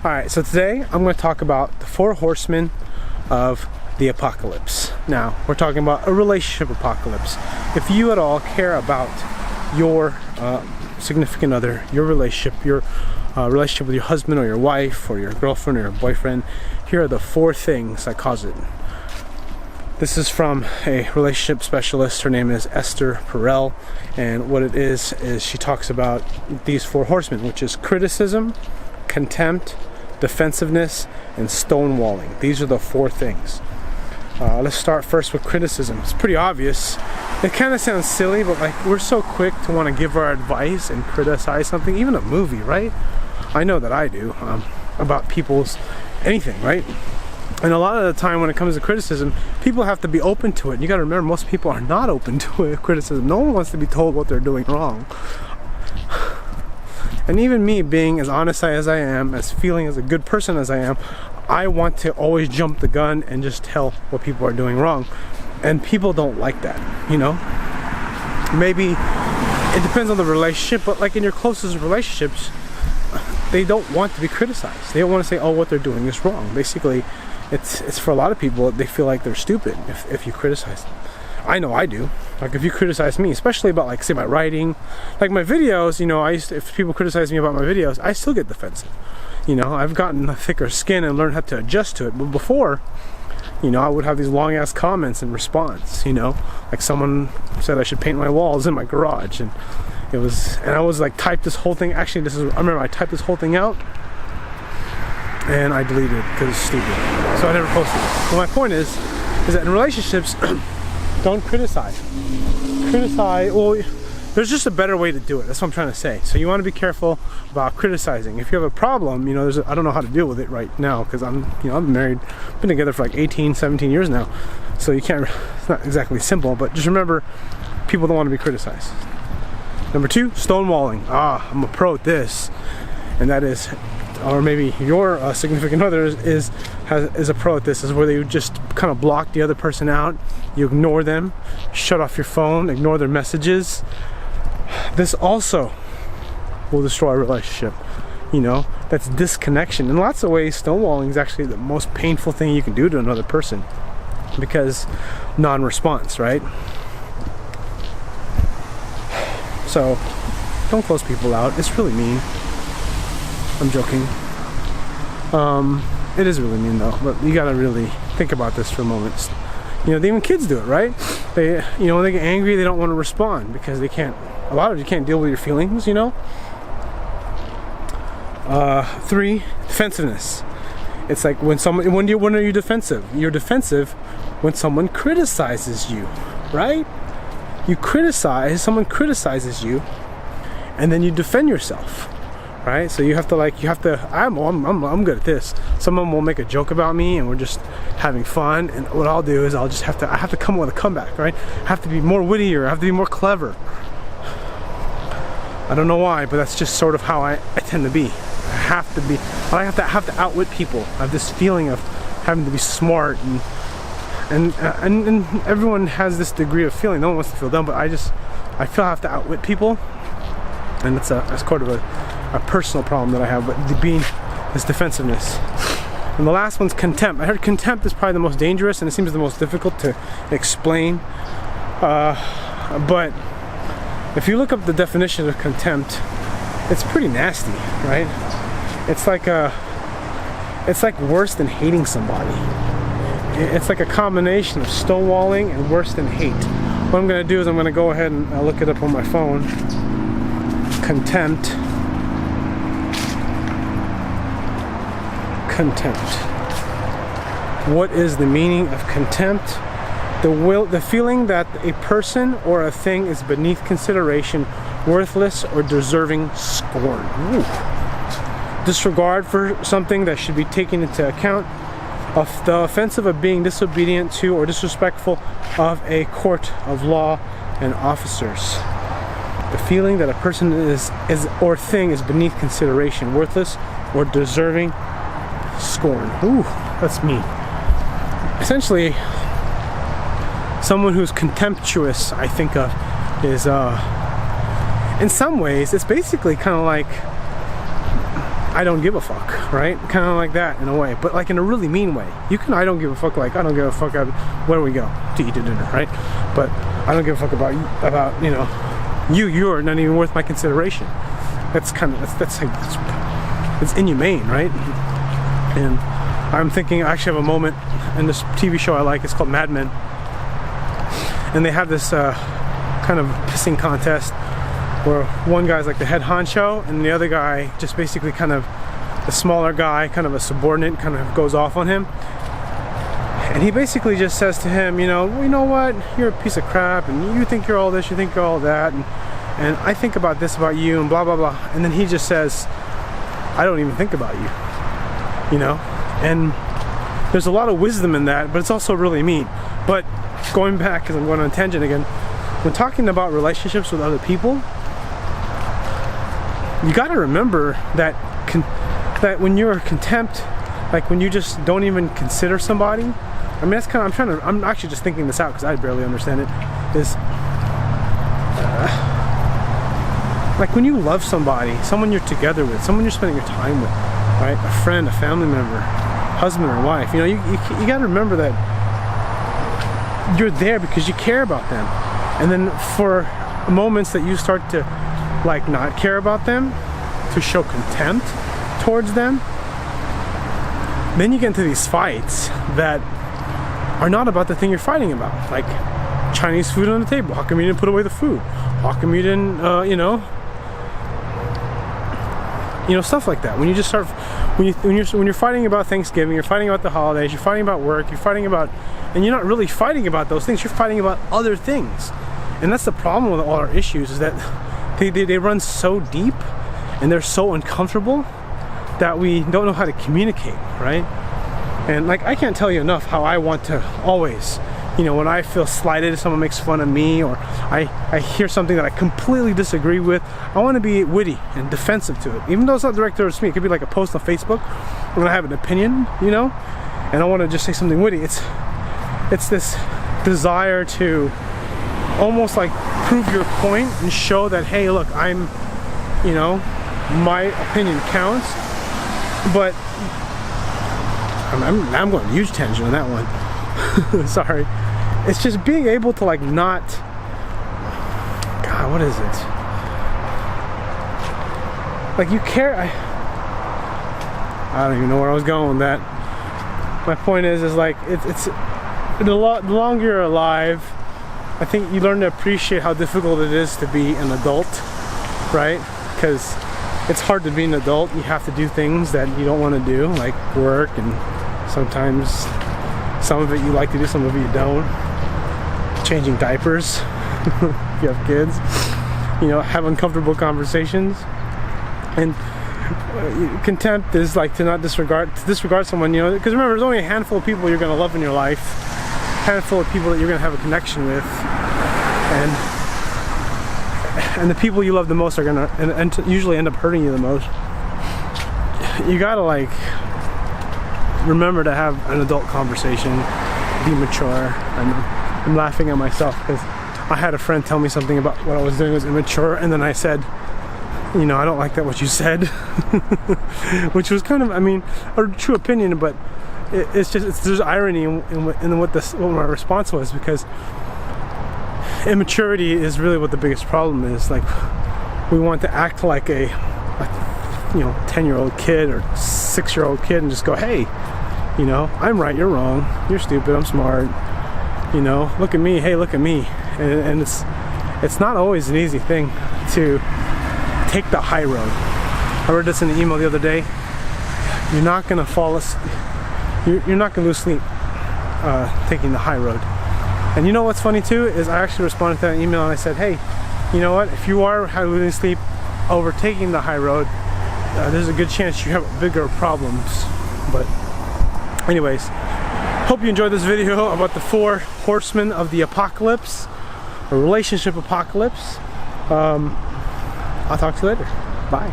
Alright, so today I'm going to talk about the 4 horsemen of the apocalypse. Now, we're talking about a relationship apocalypse. If you at all care about your significant other, your relationship with your husband or your wife or your girlfriend or your boyfriend, here are the 4 things that cause it. This is from a relationship specialist. Her name is Esther Perel, and what it is she talks about these 4 horsemen, which is criticism, contempt, defensiveness, and stonewalling. These are the 4 things. Let's start first with criticism. It's pretty obvious. It kind of sounds silly, but like we're so quick to want to give our advice and criticize something, even a movie, right? I know that I do, about people's anything, right? And a lot of the time when it comes to criticism, people have to be open to it. You got to remember, most people are not open to it, criticism. No one wants to be told what they're doing wrong. And even me, being as honest as I am, as feeling as a good person as I am, I want to always jump the gun and just tell what people are doing wrong. And people don't like that, you know? Maybe it depends on the relationship, but like in your closest relationships, they don't want to be criticized. They don't want to say, oh, what they're doing is wrong. Basically, it's for a lot of people, they feel like they're stupid if you criticize them. I know I do. Like if you criticize me, especially about like say my writing, like my videos, you know, if people criticize me about my videos, I still get defensive. You know, I've gotten a thicker skin and learned how to adjust to it. But before, you know, I would have these long ass comments in response, you know, like someone said I should paint my walls in my garage, and I was like typed this whole thing. Actually, I remember I typed this whole thing out and I deleted it because it's stupid. So I never posted it. But my point is that in relationships, don't criticize. Well, there's just a better way to do it. That's what I'm trying to say. So you want to be careful about criticizing. If you have a problem, you know, I don't know how to deal with it right now because I'm married, been together for like 18, 17 years now. So you can't, it's not exactly simple, but just remember, people don't want to be criticized. Number 2, stonewalling. I'm a pro at this. And that is, or maybe your significant other is a pro at this, is where they just kind of block the other person out. You ignore them, shut off your phone, ignore their messages. This also will destroy a relationship. You know, that's disconnection. In lots of ways, stonewalling is actually the most painful thing you can do to another person, because non-response, right? So don't close people out. It's really mean. I'm joking. It is really mean though, but you gotta really think about this for a moment. You know, even kids do it, right? They, you know, when they get angry, they don't want to respond because they can't. A lot of you can't deal with your feelings, you know. 3, defensiveness. It's like when are you defensive? You're defensive when someone criticizes you, right? Someone criticizes you, and then you defend yourself. Right, so you have to. I'm good at this. Someone will make a joke about me, and we're just having fun. And what I'll do is I have to come with a comeback. Right, I have to be more wittier. I have to be more clever. I don't know why, but that's just sort of how I tend to be. I have to be. I have to outwit people. I have this feeling of having to be smart, and everyone has this degree of feeling. No one wants to feel dumb, but I feel I have to outwit people, and that's kind of a personal problem that I have, but this defensiveness. And the last one's contempt. I heard contempt is probably the most dangerous, and it seems the most difficult to explain. But if you look up the definition of contempt, it's pretty nasty, right? It's like worse than hating somebody. It's like a combination of stonewalling and worse than hate. What I'm going to do is I'm going to go ahead and look it up on my phone. Contempt. What is the meaning of contempt? The feeling that a person or a thing is beneath consideration, worthless, or deserving scorn. Ooh. Disregard for something that should be taken into account. The offensive of being disobedient to or disrespectful of a court of law and officers. The feeling that a person is or thing is beneath consideration, worthless, or deserving scorn. Ooh, that's me. Essentially, someone who's contemptuous, I think of, is in some ways it's basically kind of like I don't give a fuck, right? Kind of like that in a way, but like in a really mean way. You can I don't give a fuck, like I don't give a fuck where we go to eat dinner, right? But I don't give a fuck about you know, you're not even worth my consideration. That's kind of it's inhumane, right? And I'm thinking, I actually have a moment in this TV show I like. It's called Mad Men, and they have this kind of pissing contest where one guy's like the head honcho and the other guy just basically kind of the smaller guy, kind of a subordinate, kind of goes off on him, and he basically just says to him, you know what, you're a piece of crap, and you think you're all this, you think you're all that, and I think about this about you, and blah blah blah. And then he just says, I don't even think about you, you know. And there's a lot of wisdom in that, but it's also really mean. But going back, because I'm going on a tangent again, when talking about relationships with other people, you got to remember that that when you're contempt, like when you just don't even consider somebody, I mean, that's kind of, I'm actually just thinking this out because I barely understand it, is like when you love somebody, someone you're together with, someone you're spending your time with, right? A friend, a family member, husband or wife, you know, you got to remember that you're there because you care about them. And then for moments that you start to like not care about them, to show contempt towards them, then you get into these fights that are not about the thing you're fighting about. Like Chinese food on the table. How come you didn't put away the food? How come you didn't, you know, stuff like that. When you just start, when you're fighting about Thanksgiving, you're fighting about the holidays, you're fighting about work, you're fighting about, and you're not really fighting about those things. You're fighting about other things, and that's the problem with all our issues, is that they run so deep and they're so uncomfortable that we don't know how to communicate, right? And like, I can't tell you enough how I want to always, you know, when I feel slighted, if someone makes fun of me, or I hear something that I completely disagree with, I want to be witty and defensive to it. Even though it's not directed towards me, it could be like a post on Facebook when I have an opinion, you know, and I want to just say something witty. It's this desire to almost like prove your point and show that, hey, look, I'm, you know, my opinion counts. But I'm going huge tangent on that one. Sorry. It's just being able to like not, God, what is it? Like you care. I don't even know where I was going with that. My point is like it's the longer you're alive, I think you learn to appreciate how difficult it is to be an adult, right? Because it's hard to be an adult. You have to do things that you don't want to do, like work, and sometimes some of it you like to do, some of it you don't. Changing diapers, if you have kids, you know, have uncomfortable conversations. And contempt is like to disregard someone, you know, because remember, there's only a handful of people you're going to love in your life, a handful of people that you're going to have a connection with, and the people you love the most are going to and usually end up hurting you the most. You got to like remember to have an adult conversation, be mature. I'm laughing at myself because I had a friend tell me something about what I was doing was immature, and then I said, you know, I don't like that what you said, which was kind of, I mean, a true opinion, but there's irony in what my response was, because immaturity is really what the biggest problem is. Like, we want to act like a 10-year-old kid or 6-year-old kid and just go, hey, you know, I'm right, you're wrong, you're stupid, I'm smart, you know, look at me, hey, look at me. And it's not always an easy thing to take the high road. I read this in an email the other day. You're not gonna fall asleep. You're not gonna lose sleep taking the high road. And you know what's funny too is I actually responded to that email and I said, hey, you know what? If you are losing sleep over taking the high road, there's a good chance you have bigger problems. But anyways, hope you enjoyed this video about the 4 horsemen of the apocalypse, or relationship apocalypse. I'll talk to you later. Bye.